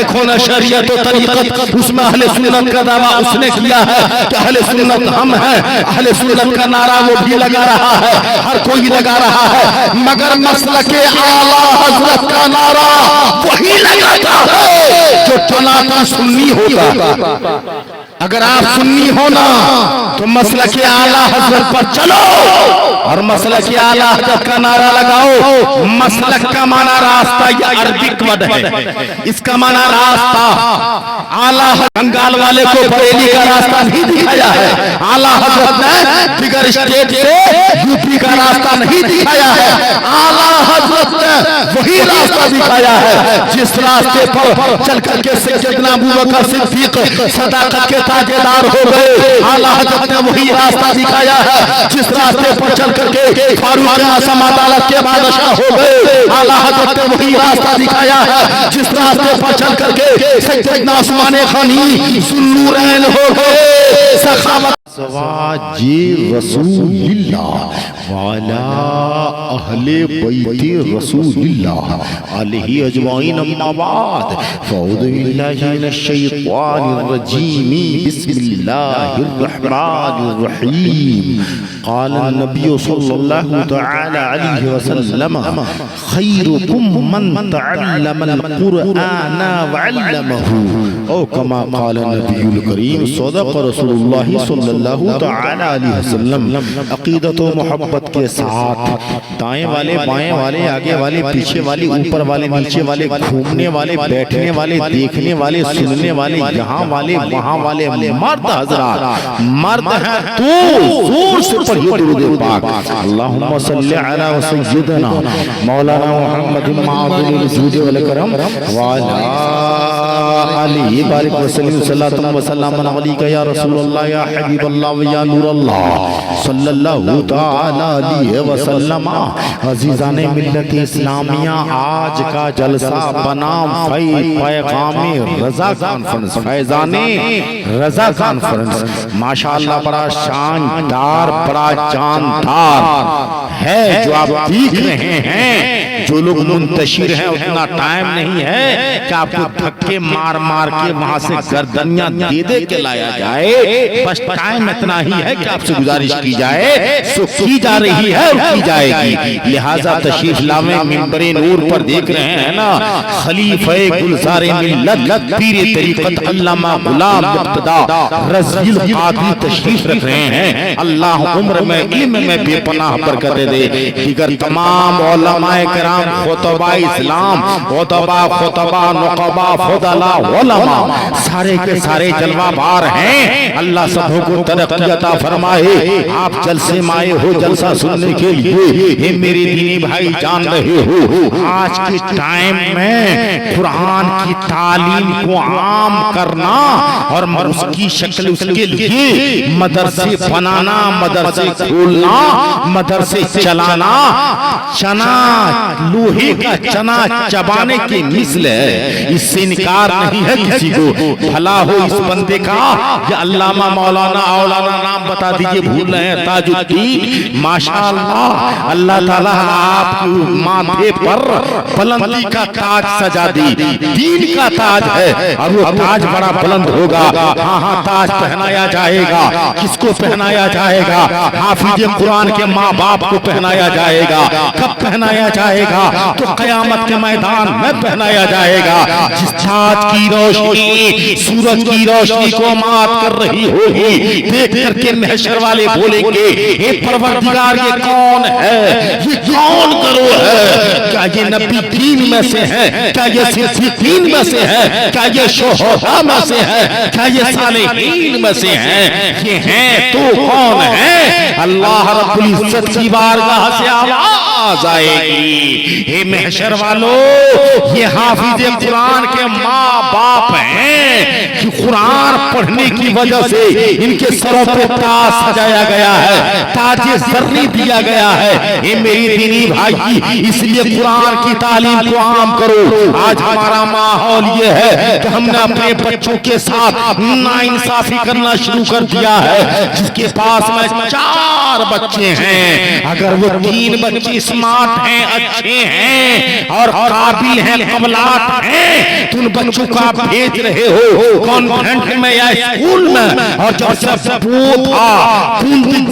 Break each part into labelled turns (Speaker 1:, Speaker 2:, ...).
Speaker 1: देखो ना शरीयत और तरीक़त, उसमें अहले सुन्नत का दावा उसने किया है कि अहले सुन्नत हम हैं। अहले सुन्नत का नारा वो भी लगा रहा है, हर कोई लगा रहा है, मगर मसलके आला हजरत का नारा वही लगाता है जो टनाटन सुन्नी होगा। अगर आप सुन्नी हो ना तो मसलके आला हजरत पर चलो और मसलके आला हजरत का नारा लगाओ। मसलक का माना रास्ता, यह अरबिक वर्ड है, इसका माना रास्ता। आला बंगाल वाले को बरेली का रास्ता नहीं दिखाया है, आला हजरत ने बिगर स्टेट से यूपी का रास्ता नहीं दिखाया है, आला हजरत ने वही रास्ता दिखाया है जिस रास्ते पर चल करके सैयदना अबू बकर सिद्दीक सदाकत के ताजेदार हो गए। आला हजरत ने वही रास्ता दिखाया है जिस रास्ते पर चल करके फारूक आज़म अदालत के बादशाह हो गए। आला हजरत ने वही रास्ता दिखाया है जिस रास्ते पर चल करके सैयदना उस्मान गनी ज़ुन्नूरैन हो गए। सखावत
Speaker 2: सवाजी रसूलिल्लाह वाला अहले बैते रसूलिल्लाह अलैहि अजमाइन अम्मा बाद फ़अऊज़ु बिल्लाहि मिनश शैतानिर रजीम बिस्मिल्लाहिर रहमानिर रहीम। क़ाल नबी सल्लल्लाहु तआला अलैहि वसल्लम खैरुकुम मन तअल्लमल क़ुरआन व अल्लमहु औ कमा क़ाल नबीयुल करीम सदक़ रसूलुल्लाह सल्लल्लाहु तआला अलैहि वसल्लम। अक़ीदत व मोहब्बत के साथ दाएं वाले, बाएं वाले, आगे वाले, पीछे वाले, ऊपर वाले, नीचे वाले, घूमने वाले, बैठने वाले, देखने वाले, सुनने वाले, यहाँ वाले, वहाँ वाले मर्द हज़रात, मर्द हैं तो जोर से पढ़िए दुरूद पाक। अल्लाहुम्मा सल्लि अला सय्यिदना मौलाना मुहम्मद माअदुल वजूद वल करम व अला आलिहि बारिक वसल्लम सल्लल्लाहु वसल्लम अलैका या रसूलल्लाह या हबीबल्लाह व या नूरल्लाह सल्लल्लाहु तआला अलैहि वसल्लम। अजीज़ान मिल्लत इस्लामिया, आज का जलसा बनाम पैगाम रज़ा कॉन्फ्रेंस, फैज़ाने रज़ा कॉन्फ्रेंस माशाअल्लाह बड़ा शानदार, बड़ा जानदार है जो आप देख रहे हैं। जो लोग मुंतशिर हैं उतना टाइम नहीं है कि आपको धक्के मार मार के वहां से गर्दनियां दे दे के लाया जाए। बस टाइम इतना ही है कि आपसे गुजारिश की जाए, सो की जा रही है और की जाएगी। लिहाजा तशरीफ लावे मिंबरे नूर पर देख रहे हैं ना, खलीफे गुलज़ारे मिल्लत पीर तरीक़त अल्लामा गुलाम मुर्तदा रज़ील क़ादी तशरीफ रख रहे हैं। अल्लाह उम्र में इल्म में बेपनाह बरकत दे। दीगर तमाम उलमाए किराम, खुतबा इस्लाम, खुतबा नुक़बा, फुदला उलमा, सारे के सारे जलवाबार हैं। अल्लाह सबों को तरक्की अता फरमाए। आप जलसे में आए हो जलसा सुनने के लिए, ये मेरे दीनी भाई जान रहे हो, आज के टाइम में कुरान की तालीम को आम करना और उसकी शक्ल उसके लिए मदरसे बनाना, मदरसे खोलना, मदरसे चलाना, चना लोहे का चना चबाने के मिसल है। इससे इनकार नहीं है किसी को। भला हो इस बंदे का, या अल्लामा मौलाना औलाना नाम बता दीजिए, भूल रहे हैं, ताजुद्दीन माशाअल्लाह, अल्लाह ताला आपके माथे पर बुलंदी का ताज सजा दी। दीन का ताज है और वो ताज बड़ा बुलंद होगा। हाँ हाँ, ताज पहनाया जाएगा। किसको पहनाया जाएगा? हाफिज कुरान के माँ बाप को पहनाया जाएगा। कब पहनाया जाएगा? तो क़यामत के मैदान में पहनाया जाएगा। जिस ताज की रोशनी सूरज की रोशनी को मात कर रही होगी, देख करके महशर वाले बोलेंगे, हे परवरदिगार ये कौन है, ये कौन करो है? क्या ये नबी दीन में से है? क्या ये सिद्दीकीन में से है? क्या ये शुहदा में से है? क्या ये सालिहीन में से है? ये हैं तो कौन है? अल्लाह रब्बुल इज्जत की बारगाह से आवाज आएगी, हे महशर वालों, ये हाफिज कुरान के माँ बाप हैं।
Speaker 1: कि कुरान पढ़ने की वजह से इनके सरों पे ताज सजाया गया है, ताजे जर्री दिया गया है। ये मेरी दीनी भाई, इसलिए कुरान की तालीम को आम करो। आज हमारा माहौल ये है कि हमने अपने बच्चों के साथ नाइंसाफी करना शुरू कर दिया है। जिसके पास में 4 बच्चे हैं, अगर वो 3 बच्चे स्मार्ट हैं, अच्छे हैं और काबिल हैं, कमलाट हैं, तो उन बच्चों को आप भेज रहे हो कॉन्वेंट में या स्कूल में, और जब सब पोथा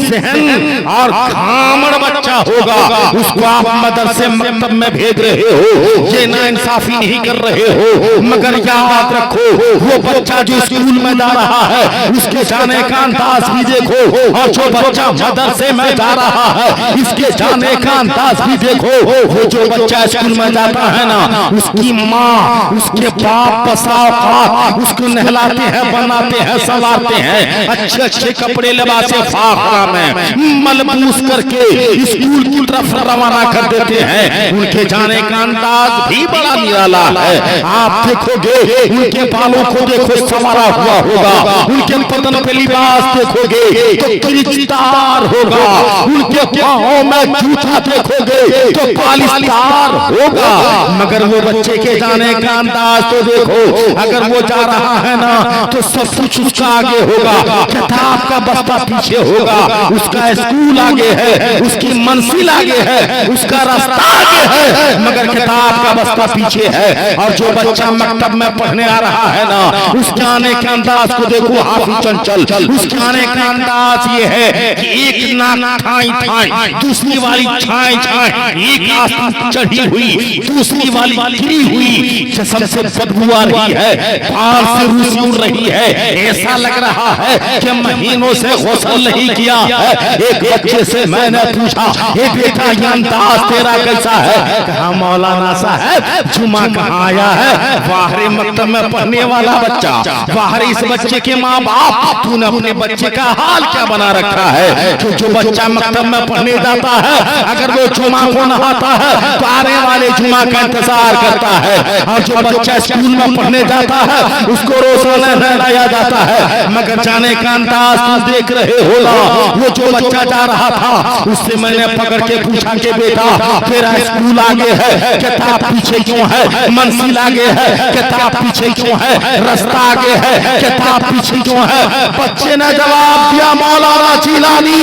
Speaker 1: जहन और खामड़ बच्चा होगा उसको आप मदरसे मकतब में भेज रहे हो। ये नाइंसाफी नहीं कर रहे हो। मगर याद रखो, वो बच्चा जो स्कूल में जा रहा है उसके जाने का अंदाज भी देखो, और जो बच्चा मदरसे में जा रहा है इसके जाने का अंदाज भी देखो। वो जो बच्चा स्कूल में जाता है ना, उसकी माँ उसके बाप बसाओ उसको नहलाते हैं, बनाते हैं, संवारते हैं, अच्छे अच्छे कपड़े लिबासे फाखरा में मलबूस करके स्कूल की तरफ रवाना कर देते हैं। उनके जाने का अंदाज भी बड़ा निराला है। आप देखोगे उनके बालों को देखो संवारा हुआ होगा, उनके बदन पे लिबास देखोगे तो क्रिस्तार होगा, उनके पाँव में जूता देखोगे तो पालिस्तार होगा। मगर वो बच्चे के जाने का अंदाज तो देखो, अगर वो जा रहा है ना तो सब कुछ उसका आगे होगा, किताब का बस्ता पीछे होगा, उसका स्कूल आगे है, उसकी मंजिल आगे है, उसका रास्ता आगे है, मगर किताब का बस्ता पीछे है। और जो बच्चा मकतब में पढ़ने आ रहा है ना, उसके आने के अंदाज को देखो हाफिज चंचल, उसके आने का अंदाज ये है कि एक नाक ठाई ठाई, दूसरी वाली छाई छाई, एक आस्तीन चढ़ी हुई, दूसरी वाली गिरी हुई, सबसे बदबू आ रही है, बाहर से रूसी उड़ रही है। ऐसा लग रहा है कि महीनों से गुस्ल नहीं किया है। एक बच्चे से मैंने पूछा, ये बेटा ये अंदाज तेरा कैसा है? कहा मौलाना साहब जुमा कहाँ आया है? बाहरी मकतब में पढ़ने वाला बच्चा, बाहरी इस बच्चे के माँ बाप, तूने अपने बच्चे का हाल क्या बना रखा है? जो बच्चा मकतब में पढ़ने जाता है, अगर वो जुमा को नहाता है तो आने वाले जुमा का इंतजार करता है, और जो बच्चा स्कूल में पढ़ने जाता है उसको रोजाना नहलाया जाता है। मगर जाने का अंदाज तुम देख रहे हो ना, वो जो बच्चा जा रहा था उससे मैंने पकड़ के पूछा कि बेटा तेरा स्कूल आगे है, किताब पीछे क्यों है? मंजिल आगे है, किताब पीछे क्यों है? रास्ता आगे है, किताब पीछे क्यों है? बच्चे ने जवाब दिया, मौलाना जिलानी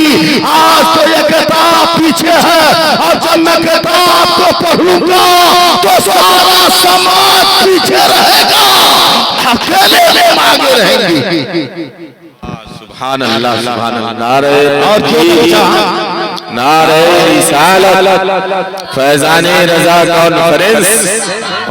Speaker 1: आज तो ये किताब पीछे है, और जब मैं किताब को पढ़ूंगा तो सारा समाज पीछे रहेगा, अकेले में आगे रहेंगे।
Speaker 2: सुभान अल्लाह, सुभान अल्लाह। नारे
Speaker 1: और जो
Speaker 2: नारे रिसालत, फैज़ाने रज़ा कॉन्फ्रेंस,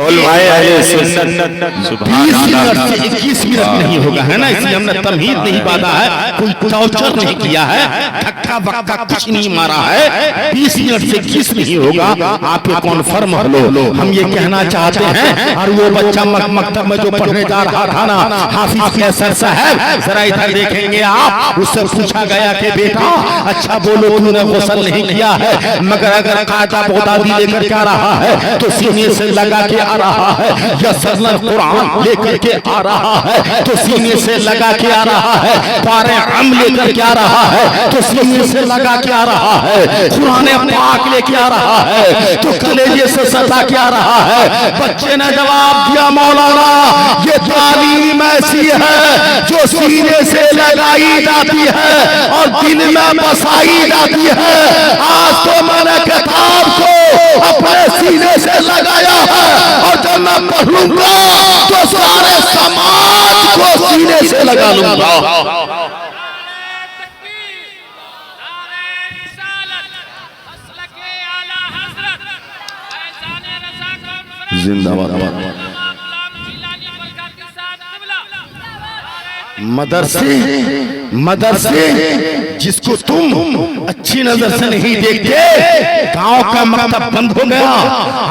Speaker 2: उलमाए अहले सुन्नत। सुभान
Speaker 1: 20 मिनट से 21 मिनट नहीं होगा, है ना? इसलिए हमने तमहीद नहीं बांधा है, कोई टॉर्चर नहीं किया है, धक्का बक्का कुछ नहीं मारा है। 20 मिनट से 21 नहीं होगा। आप ये कॉन्फर्म लो, हम ये कहना चाहते हैं। और वो बच्चा मकतब में जो पढ़ने जा रहा था ना, हाफिज कैसर साहब, जरा इधर देखेंगे आप, उससे पूछा गया कि बेटा अच्छा बोलो तूने गुस्ल नहीं किया है, मगर अगर कायदा बोतादी लेकर के आ रहा है तो सीने से लगा के आ रहा है, या सरल कुरान लेकर के आ रहा है तो सीने से लगा के आ रहा है, पारे हम लेकर के आ रहा है तो सीने से लगा के आ रहा है, कुरान पाक लेके आ रहा है तो कलेजे से सटा के आ रहा है। बच्चे ने जवाब दिया, मौलाना ये तालीम ऐसी है जो सीने से लगाई जाती है और दिल में बसाई जाती है। आज तो मैंने किताब को अपने सीने से लगाया है, और जब मैं पढ़ूंगा तो सारे समाज को सीने से लगा लूंगा।
Speaker 2: जिंदाबाद।
Speaker 1: मदरसे जिसको तुम अच्छी नजर से नहीं देखते, गांव का मकतब बंद हो गया,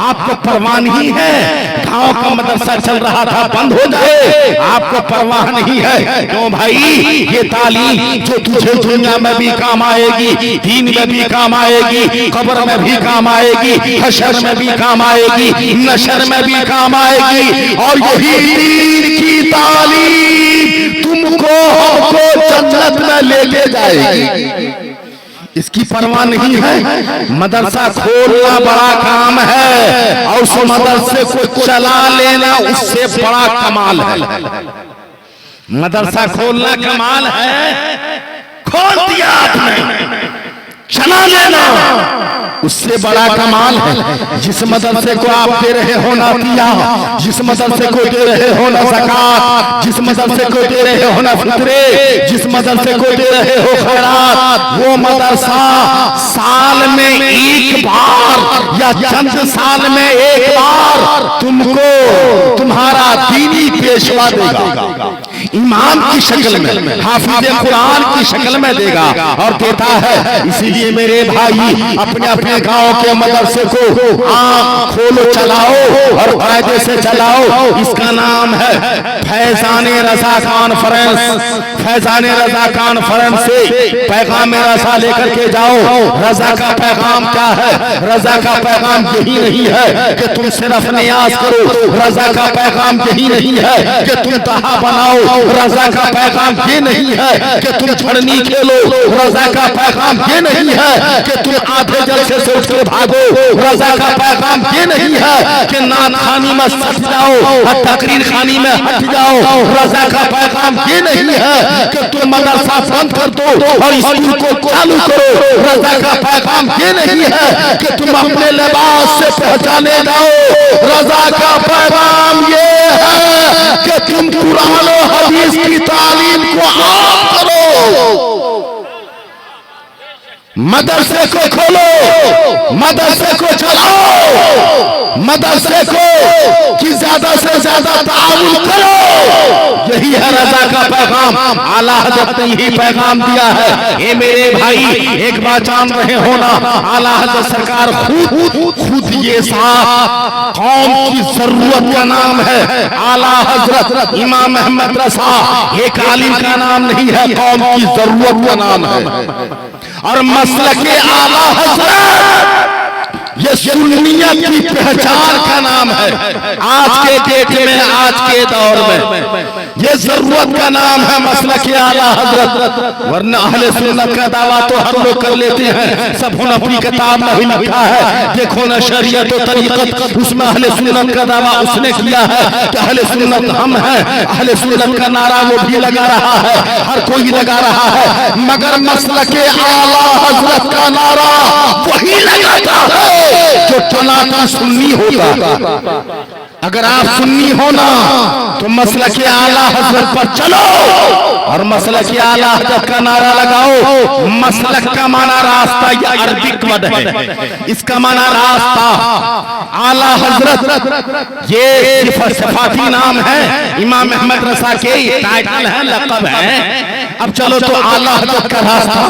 Speaker 1: आपको परवाह नहीं है। गांव का मदरसा चल रहा था, बंद हो जाए, आपको परवाह नहीं है। क्यों भाई? ये तालीम जो तुझे दुनिया में भी काम आएगी, दीन में भी काम आएगी, कब्र में भी काम आएगी, हशर में भी काम आएगी, नशर में भी काम आएगी, और यही दीन की तालीम तुमको हमको जन्नत में लेके जाएगी। इसकी परवाह नहीं है। मदरसा खोलना बड़ा काम है और उस मदरसे को चला लेना उससे बड़ा कमाल है। मदरसा खोलना कमाल है, खोल दिया आपने, चला लेना उससे बड़ा कमाल है। जिस मदरसे को आप दे रहे हो ना दिया, जिस मदरसे को दे रहे हो ना ज़कात, जिस मदरसे को दे रहे हो ना फितरे, जिस मदरसे को दे रहे हो खैरात, वो मदरसा साल में एक बार या चंद साल में एक बार तुमको तुम्हारा दीनी पेशवा देगा, इमाम की शक्ल में, हाफिज कुरान की शक्ल में देगा और देता है। इसीलिए मेरे भाई अपने अपने गांव के मदरसे को आंख खोलो चलाओ और फायदे से चलाओ। इसका नाम है फैजान रजा कॉन्फ्रेंस। फैजान रजा कॉन्फ्रेंस से पैगाम रजा लेकर के जाओ। रजा का पैगाम क्या है? रजा का पैगाम यही नहीं है कि तुम सिर्फ नियाज करो, रजा का पैगाम यही नहीं है कि तुम तहा बनाओ, रजा का पैगाम ये नहीं है कि तुम छड़नी खेलो, रजा का पैगाम ये नहीं है कि तुम आधे जलसे से उठ के भागो, रजा का पैगाम ये नहीं है कि नात खानी में सट जाओ और तकरीर खानी में हट जाओ, रजा का पैगाम ये नहीं है कि तुम मदरसा बंद कर दो और स्कूल को चालू करो, रजा का पैगाम ये नहीं है कि तुम अपने लिबास से पहचाने जाओ, रजा का पैगाम ये है कि तुम कुरान और हदीस की तालीम को आम करो। मदरसे को खोलो, मदरसे को चलाओ, मदरसे को कि ज्यादा से ज्यादा ताउन करो। यही है रजा का पैगाम। आला हज़रत ने यही पैगाम दिया है। ये मेरे भाई एक बात जान रहे हो ना, आला हज़रत सरकार खुद ये साथ कौम की जरूरत का नाम है। आला हज़रत इमाम अहमद रज़ा एक आलिम का नाम नहीं है, कौम की जरूरत का नाम है। और मसलके आला हज़रत ये सुन्नियत की पहचान का नाम है। आज के डेट में, आज के दौर में ये जरूरत का नाम है मसलके आला हज़रत। वरना अहले सुन्नत का दावा तो हम लोग कर लेते हैं, सब अपनी किताब में भी लिखा है। देखो ना शरीयत और तरीक़त, उसमें अहले सुन्नत का दावा उसने किया है कि अहले सुन्नत हम हैं। अहले सुन्नत का नारा वो भी लगा रहा है, हर कोई लगा रहा है, मगर मसलके आला हज़रत का नारा वही लगाता है जो टनाटन सुन्नी होगा। अगर आप सुन्नी हो ना तो मसलके आला हज़रत पर चलो और मसलके आला हज़रत का नारा लगाओ। मसलक का माना रास्ता, या अरबिक वर्ड है, इसका माना रास्ता। आला हज़रत ये सिफाती नाम है, इमाम अहमद रज़ा के टाइटल है, लक़ब है। अब चलो तो आला हज़रत का रास्ता,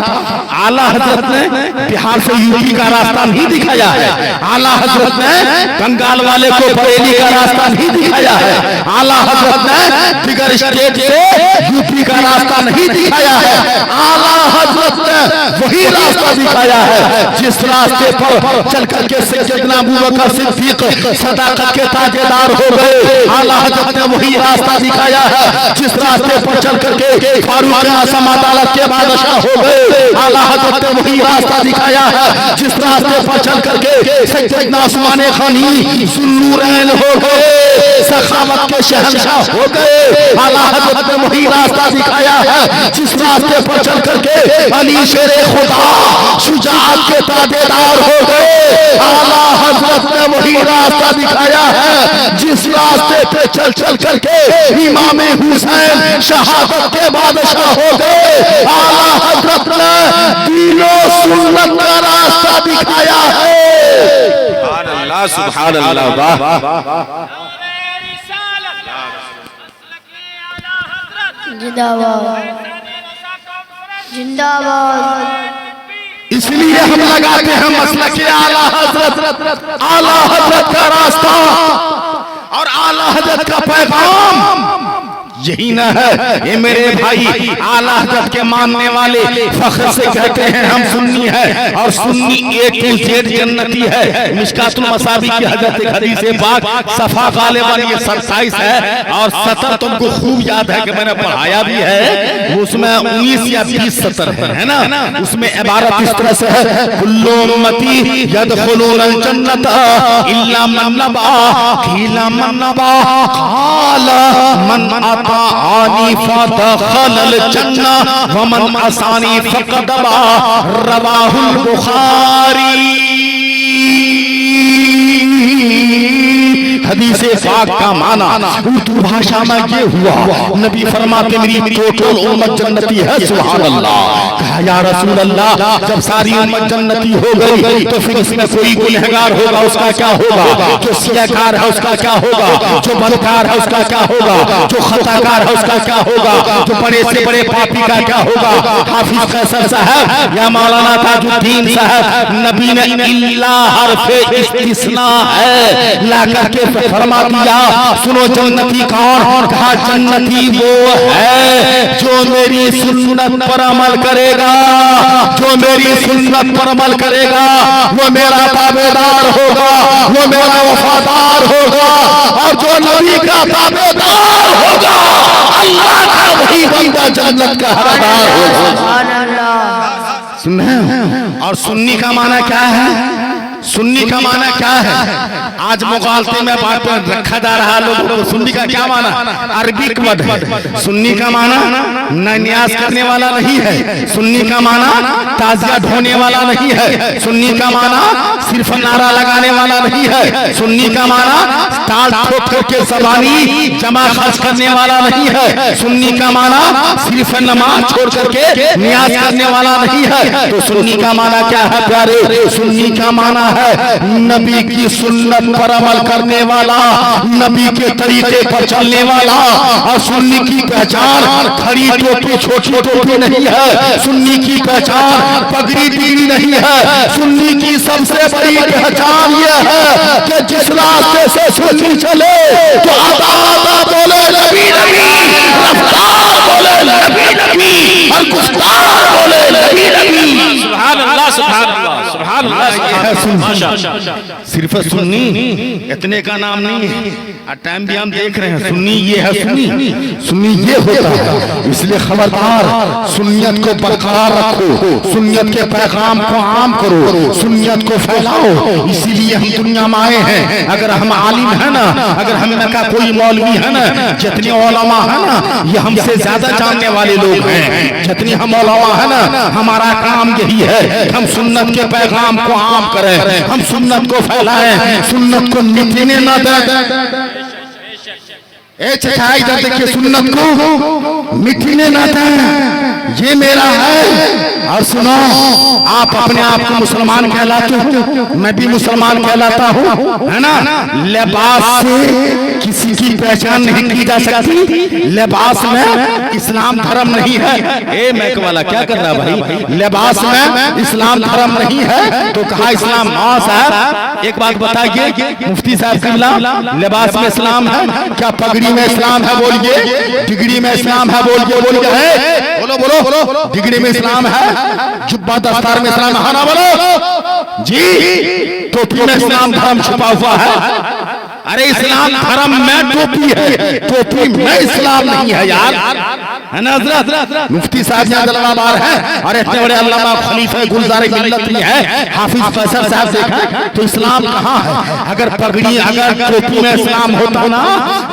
Speaker 1: आला हज़रत ने बिहार से यूपी का रास्ता नहीं दिखाया है। आला हज़रत ने बंगाल वाले को बरेली का रास्ता नहीं दिखाया है। आला हज़रत ने बिगर स्टेट से यूपी का रास्ता नहीं दिखाया है। आला हज़रत ने वही रास्ता दिखाया है जिस रास्ते पर चल करके सैयदना अबू बकर सिद्दीक सदाकत के ताजेदार हो गए। आला हज़रत ने वही रास्ता दिखाया है जिस रास्ते पर चल करके फारूक आज़म अदालत के बादशाह हो गए। आला हज़रत ने वही रास्ता दिखाया है जिस रास्ते पर चल करके सैयदना उस्मान गनी ज़ुन्नूरैन हो गए, सखावत के शहंशाह हो गए। आला हज़रत ने वही रास्ता दिखाया है जिस रास्ते पर चल करके अली शेरे खुदा शुजाअत के ताबेदार हो गए। आला हज़रत ने वही रास्ता दिखाया है जिस रास्ते पे चल चल करके इमाम हुसैन शहादत के बादशाह हो गए। आला हज़रत ने दीनो सुन्नत का रास्ता दिखाया है। सुभान अल्लाह, वाह।
Speaker 3: जिंदाबाद जिंदाबाद।
Speaker 1: इसलिए हम लगाते हैं मसलके आला हज़रत, आला हज़रत का रास्ता और आला हज़रत का पैगाम। यही न है ये मेरे भाई आला हज़रत के मानने वाले फख्र से कहते हैं हम सुन्नी है और सुन्नी ए टू जेड जन्नती है। मिशकातुल मसाबी की हज़रत हदीस पाक सफा गालिबन ये 27 है और 70 तुमको खूब याद है कि मैंने पढ़ाया भी है, उसमें 19 या 20 सतर है ना। उसमें इबारत इस तरह से है कुल्लु उम्मती यदखुलूनल जन्नत इल्ला मन नबा कीला मन नबा क़ाला मन अताअनी फदखलल जन्नह व मन असानी फक़द अबा रवाहुल बुखारी। हदीस पाक का माना उर्दू भाषा में ये हुआ, नबी फरमाते मेरी टोटल उम्मत जन्नती है। सुभान अल्लाह। कहा या रसूल अल्लाह जब सारी उम्मत जन्नती हो गई तो फिर इसमें कोई गुनहगार होगा उसका क्या होगा, जो सियाकार है उसका क्या होगा, जो बदकार है उसका क्या होगा, जो खताकार है उसका क्या होगा, जो बड़े से बड़े पापी का क्या होगा। हाफिज कैसर साहब या मौलाना ताजुद्दीन साहब नबी ने इल्ला हरफे इस्तिस्ना है ला करके फरमा दिया सुनो जन्नती कौन, कहा जन्नती वो है जो मेरी सुन्नत पर अमल करेगा, जो मेरी सुन्नत पर अमल करेगा वो मेरा ताबेदार होगा, वो मेरा वफादार होगा और जो नबी का ताबेदार होगा अल्लाह का वही बंदा जन्नत का हकदार होगा। सुन और सुन्नी का माना क्या है, सुन्नी का माना क्या है, आज मुगालते में बात पर रखा जा रहा लोगों को। सुन्नी का क्या माना, अरबिक वर्ड है। सुन्नी का माना न न्यास करने वाला नहीं है, सुन्नी का माना ताजिया ढोने वाला नहीं है, सुन्नी का माना सिर्फ नारा लगाने वाला नहीं है, सुन्नी का माना ताल ठोक करके ज़बानी जमा खर्च करने वाला नहीं है, सुन्नी का माना सिर्फ नमाज छोड़ करके न्यास करने वाला नहीं है। तो सुन्नी का माना क्या है प्यारे, सुन्नी का माना है नबी की सुन्नत पर अमल करने वाला, नबी के तरीके पर चलने वाला। और सुन्नी की पहचान खड़ी टोपी छोटी टोपी नहीं है, सुन्नी की पहचान पगड़ी टीली नहीं है, सुन्नी की सबसे बड़ी पहचान यह है कि जिस रास्ते से सुन्नी चले तो आता आता बोले नबी नबी, रफ्तार बोले नबी नबी और गुफ्तार बोले नबी नबी। सुभान अल्लाह सुभान अल्लाह सुभान अल्लाह। सिर्फ सुन्नी इतने का नाम नहीं है, टाइम भी हम देख रहे हैं। सुन्नी ये है, सुन्नी सुन्नी ये होता है। इसलिए खबरदार सुन्नियत को बरकरार रखो, सुन्नियत के पैगाम को आम करो, सुन्नियत को फैलाओ। इसीलिए हम दुनिया में आए हैं। अगर हम आलिम है ना, अगर हम का कोई मौलवी है ना, जितने उलमा है ना ये हमसे ज्यादा जानने वाले लोग हैं, जितनी हम उलमा है ना हमारा काम यही है हम सुन्नत के पैगाम को आम करें, हम सुन्नत को फैलाएं, सुन्नत को मिटने न दें। इधर देखिए, सुन्नत को मिटने न दें, ये मेरा है। और सुनो आप अपने आप को मुसलमान कहलाते हो, मैं भी मुसलमान कहलाता हूँ, है ना। लिबास से किसी की पहचान नहीं की जा सकती, लिबास में इस्लाम धर्म नहीं है। ए मैक वाला क्या कर रहा भाई, लिबास में इस्लाम धर्म नहीं है तो कहा इस्लाम। हाँ साहब एक बात बताइए मुफ्ती साहब किबला, लिबास में इस्लाम है क्या, पगड़ी में इस्लाम है बोलिए, डिग्री में इस्लाम है बोलिए, बोलिए है, बोलो बोलो बोलो, डिग्री में इस्लाम है, जुब्बा दस्तार में इस्लाम है ना, बोलो जी। टोपी में इस्लाम धर्म छुपा हुआ है। अरे इस्लाम धर्म में टोपी है, टोपी में इस्लाम नहीं है यार, है ना हज़रत। मुफ्ती साहब यहाँ दलाबार है और इतने बड़े अल्लामा खलीफा गुलज़ार मिल्लत भी है, हाफिज फैसल साहब देखा तो इस्लाम कहाँ है। अगर पगड़ी अगर टोपी में इस्लाम होता ना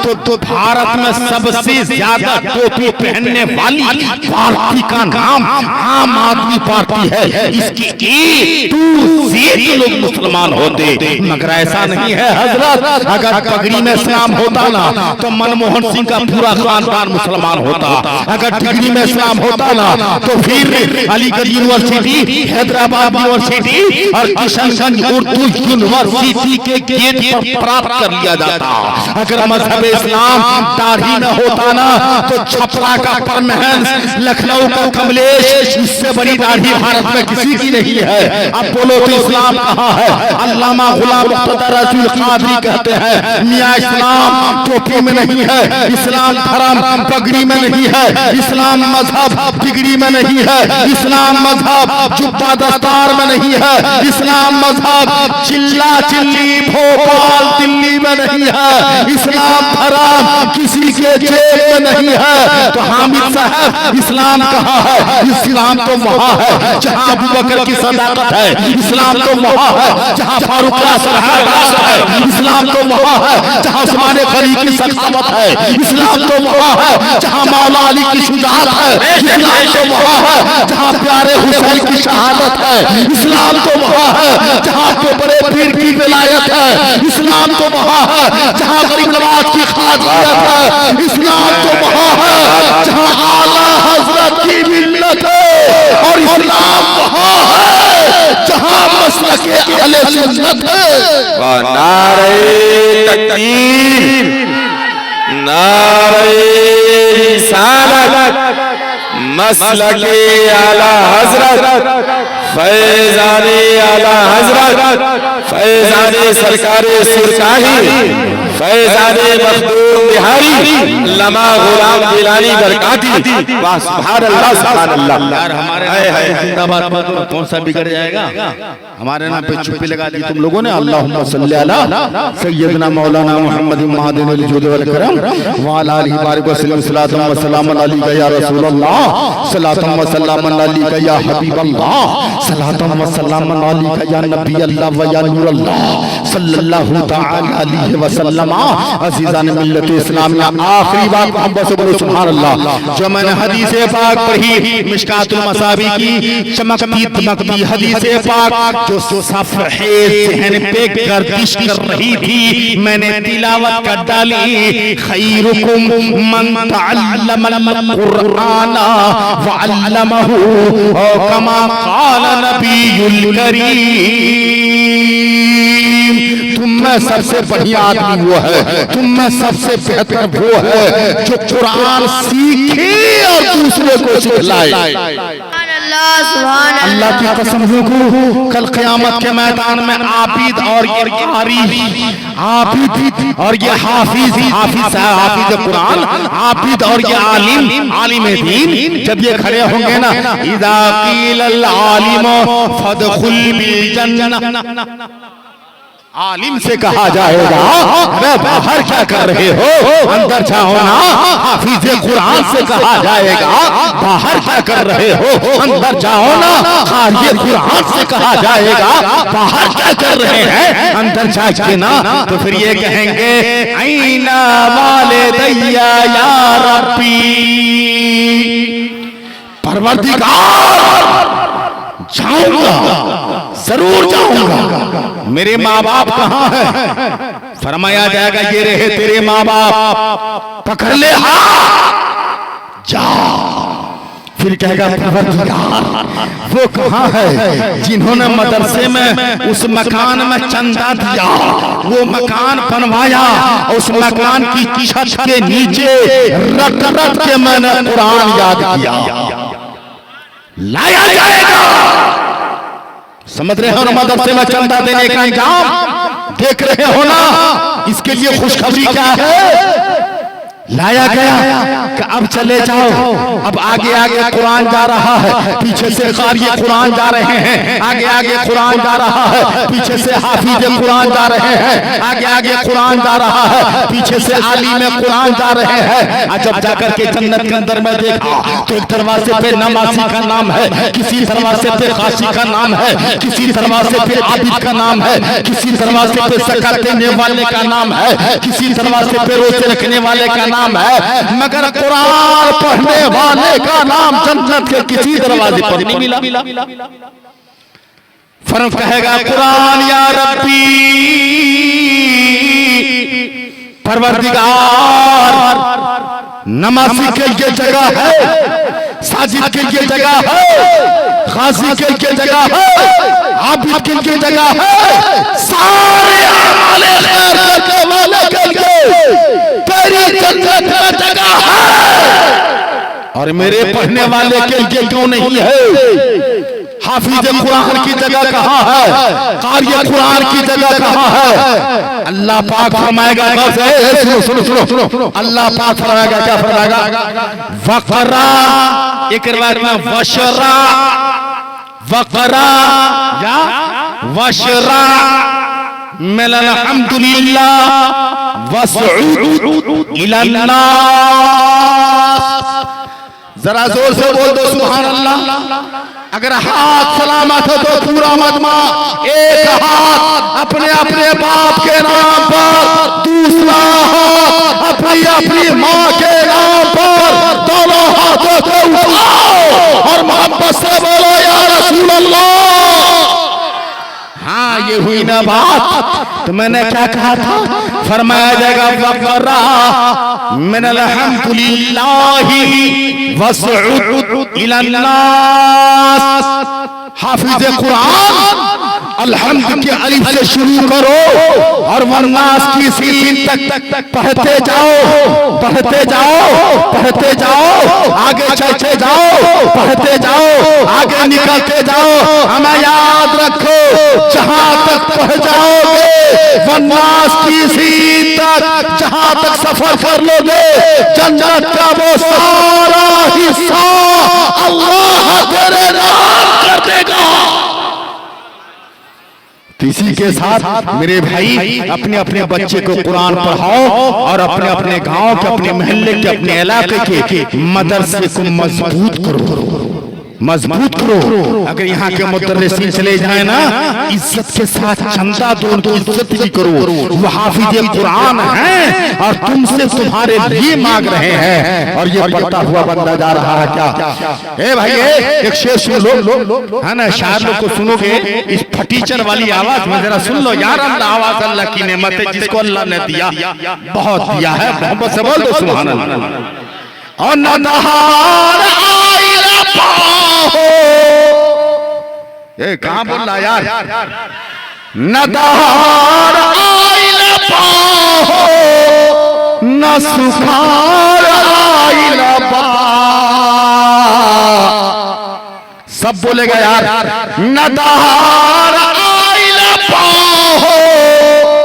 Speaker 1: तो भारत में सबसे ज्यादा टोपी पहनने वाली पार्टी का नाम आम आदमी पार्टी है। इसकी ए टू जेड लोग मुसलमान होते, मगर ऐसा नहीं है हज़रत। अगर पगड़ी में इस्लाम होता ना तो मनमोहन सिंह का पूरा खानदान मुसलमान होता, अगर डिग्री में इस्लाम होता ना तो फिर अलीगढ़ यूनिवर्सिटी, हैदराबाद यूनिवर्सिटी और किशनगंज उर्दू यूनिवर्सिटी के गेट पर प्राप्त कर लिया जाता। अगर मजहब इस्लाम दाढ़ी में होता ना तो छपरा का परमहंस, लखनऊ का कमलेश, इससे बड़ी दाढ़ी भारत में किसी की नहीं है। अब बोलो तो इस्लाम कहाँ है? अल्लामा गुलाम रसूल कादरी कहते हैं मियां इस्लाम टोपी में नहीं है, इस्लाम धर्म पगड़ी में नहीं है, इस्लाम मजहब डिग्री में नहीं है, इस्लाम मजहब जुब्बा दस्तार में नहीं है, इस्लाम मजहब चिल्ला चिल्ली भोपाल दिल्ली में नहीं है, इस्लाम धर्म किसी के जेब में नहीं है। तो हामिद साहब इस्लाम कहाँ है? इस्लाम तो वहाँ है जहाँ अबू बकर की सदाकत है, इस्लाम तो वहाँ है जहाँ फारूक है, इस्लाम तो वहाँ है जहाँ उस्मान गनी की सखावत है, इस्लाम तो वहाँ है जहाँ मौला अली की शुजाअत है, इस्लाम तो वहाँ है जहाँ प्यारे हुसैन की शहादत है, इस्लाम तो वहाँ है जहाँ के बड़े पीर की विलायत है, इस्लाम तो वहाँ है जहाँ गरीब नवाज की खासियत है, इस्लाम तो वहाँ है जहाँ आला हजरत की मिल्लत है, और इस्लाम वहाँ है जहाँ मसलक अहले सुन्नत है।
Speaker 3: नारे तकबीर, नारे रिसालत, मसलके आला हजरत, फैज़ाने आला हजरत, फैज़ाने सरकारे सुरकाही, फैज़ाने मखदूम बिहारी, लमा गुलाम गिलानी बरकाती। वाह सुभान अल्लाह सुभान अल्लाह।
Speaker 1: यार हमारे जिंदाबाद कौन सा बिगड़ जाएगा? हमारे नाम पे चुप्पी लगा दी तुम लोगों ने। अल्लाहुम्मा सल्ली अला सय्यदना मौलाना मुहम्मद महादिन वल जुद वल करम व अला आलिहि बारिक वसल्लम सलातम व सलाम अलैका या रसूलल्लाह, सलातम व सलाम अलैका या हबीबल्लाह, सलातम व सलाम अलैका या नबी अल्लाह व या नूर अल्लाह सल्लल्लाहु तआला अलैहि वसल्लम। अज़ीज़ान मिल्लत इस्लामिया, आखिरी बात मोहब्बत से बोलो सुभान अल्लाह। जो मैंने हदीस पाक पढ़ी मिशकातुल मसाबी की चमकती दमकती हदीस पाक जो सफ़हे ज़हन पे गर्दिश कर रही थी, मैंने तिलावत कर डाली। खैरुकुम मन तअल्लमल कुरान व अल्लमहु कमा क़ाल नबियुल करीम। तुम में सबसे बढ़िया आदमी वो है, तुम में सबसे बेहतर वो है जो कुरान सीखे और दूसरे को सिखलाए। अल्लाह की कसम को कल क़यामत के मैदान में आबिद और ये कारी, आबिद और ये हाफिज, हाफिज है हाफिज कुरान, आबिद और ये आलिम, आलिम दीन, जब ये खड़े होंगे ना, इज़ा क़ीलल आलिम फदखुल बिल जन्नह, आलिम से कहा जाएगा अरे बाहर क्या कर रहे हो, अंदर जाओ ना। हाफिज कुरान से कहा जाएगा बाहर क्या कर रहे हो, अंदर जाओ ना। क़ारी कुरान से कहा जाएगा बाहर क्या कर रहे हैं, अंदर जाके ना। तो फिर ये कहेंगे ऐना वालिदैया या रब्बी, परवरदिगार जाऊंगा, जरूर जाऊंगा। मेरे माँ बाप कहाँ हैं? फरमाया जाएगा ये रहे तेरे माँ बाप, पकड़ ले हाथ जा। फिर कहेगा परवरदिगार वो कहाँ है जिन्होंने मदरसे में उस मकान में चंदा दिया, वो मकान बनवाया, उस मकान की छत के नीचे रट रट के मैंने कुरान याद किया। लाया जाएगा, समझ रहे हो ना? मदरसे में चंदा देने का इंतजाम देख रहे हो ना? इसके लिए खुशखबरी क्या है? लाया गया कि अब चले जाओ, अब आगे आगे कुरान जा रहा है, पीछे से क़ारी कुरान जा रहे हैं, आगे आगे कुरान जा रहा है, पीछे से हाफिज कुरान जा रहे हैं, आगे आगे कुरान जा रहा है, पीछे से आलिम कुरान जा रहे हैं। आज जब जाकर के जन्नत के अंदर में देखा तो एक दरवाजे पे नमाज़ी का नाम है, किसी दरवाजे पे ग़ाशी का नाम है, किसी दरवाजे पे आबिद का नाम है, किसी दरवाजे पे ज़कात देने वाले का नाम है, किसी दरवाजे पे रोज़े रखने वाले का नाम है, मगर कुरान पढ़ने वाले का नाम जन्नत के किसी दरवाजे पर नहीं मिला। फर्क कहेगा कुरान या रब्बी, परवरदिगार नमाजी के लिए जगह है, साजिद के लिए जगह है, गाजी के लिए जगह है, आबिद के लिए जगह है, सारे आमाले खैर करने वाले के लिए तेरी जन्नत में जगह है। और मेरे पढ़ने वाले के लिए क्यों नहीं है? हाफिज कुरान की जगह कहाँ है? कारी कुरान की जगह कहाँ है? अल्लाह पाक फरमाएगा, सुनो सुनो सुनो सुनो, अल्लाह पाक फरमाएगा, क्या फरमाएगा? वक़रा, एक बार में वशरा, वक़रा या वशरा मिनल हम्दुलिल्लाह वसऊद इलन्नास। जरा जोर से बोल दो सुभान अल्लाह। अगर हाथ सलामत हो तो पूरा मजमा एक हाथ अपने अपने बाप के नाम पर, दूसरा हाथ अपनी अपनी माँ के नाम पर, दोनों हाथों को उठाओ और मोहब्बत से बोलो या रसूल अल्लाह। हाँ, ये हुई ना बात। तो मैंने क्या कहा था? फरमाया जाएगा वक़रा मिनल हम्दुलिल्लाहि वसऊद इलन्नास। हाफिज कुरान अलहम्द के अलिफ से शुरू करो और वन्नास की सीन तक पढ़ते जाओ, पढ़ते जाओ, पढ़ते जाओ, आगे चलते जाओ, पढ़ते जाओ, आगे निकलते जाओ। हमें याद रखो, जहां तक पढ़ जाओगे वन्नास की सीन तक, जहां तक सफर कर लोगे, जन्नत का वो सारा हिस्सा अल्लाह तेरे नाम कर देगा। इसी के साथ मेरे भाई अपने अपने बच्चे को कुरान पढ़ाओ और अपने अपने गांव के, अपने मोहल्ले के, अपने इलाके के मदरसे को मजबूत करो, मजबूत करो। अगर यहाँ के मुदर्रिसीन चले जाए ना, इज्जत के साथ चंदा दो, उनकी इज्जत भी करो। वो हाफिज कुरान हैं और तुमसे तुम्हारे लिए मांग रहे हैं, और ये पढ़ता हुआ बंदा जा रहा है। क्या ए भाई, एक शेर सुन लो, है ना? शायर लोग को सुनोगे इस फटीचर वाली आवाज में, जरा सुन लो यार। अल्लाह आवाज अल्लाह की नेमत है, जिसको अल्लाह ने दिया बहुत दिया है। मोहब्बत से बोल दो सुभान अल्लाह। और नहार आइला पाहो, ये कहां बोल रहा यार? नदार आइला पाहो, न सुखार आइला पा। सब बोलेगा यार। नदार आइला पाहो,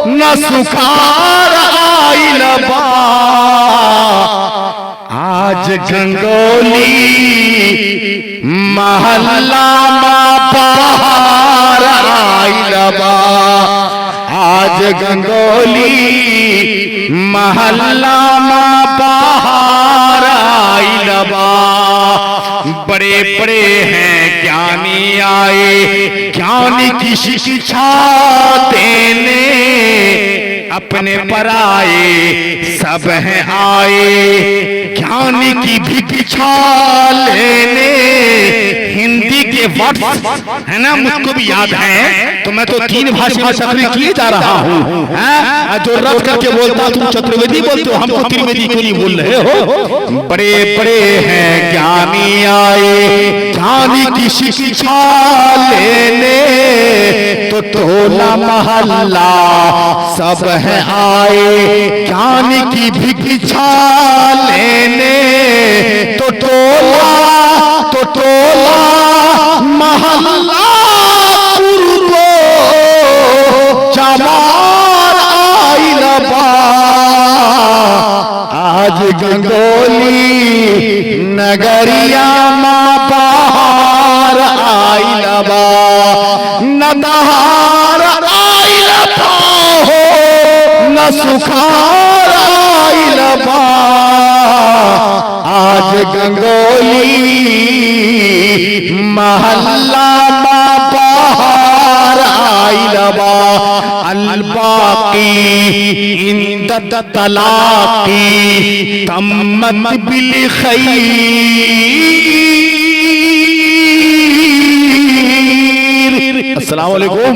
Speaker 1: न सुखार आइला पा। आज गंगोली महल्ला में बहार आइला बा। आज गंगोली महल्ला में बहार आइला बा। बड़े बड़े हैं ज्ञानी आए, ज्ञानी की शिक्षा देने, अपने पराए सब हैं आए, ज्ञानी की भिक्षा लेने। हिंदी के वर्ड है ना, मुझको भी याद है, तो मैं तो 3 भाषा में चक्री किए जा रहा हूँ। जो रट करके बोलता तुम चतुर्वेदी बोलते हो, हमको त्रिवेदी क्यों नहीं बोल रहे हो? बड़े बड़े हैं ज्ञानी आए, ज्ञानी की शिक्षा लेने, तो टोला महल्ला सब है आए, ज्ञानी की भिक्षा लेने। तो टोला महल्ला पूर्वो जमार आइला बा। आज गंगोली नगरिया माँ बहार आइला बा। नदहार आइला पाहो, न सुखार आइला बा। आज गंगोली महल्ला में बहार आइला बा। अलबाकी इंद तलाकी तम्मत बिल खैर। अस्सलाम वालेकुम।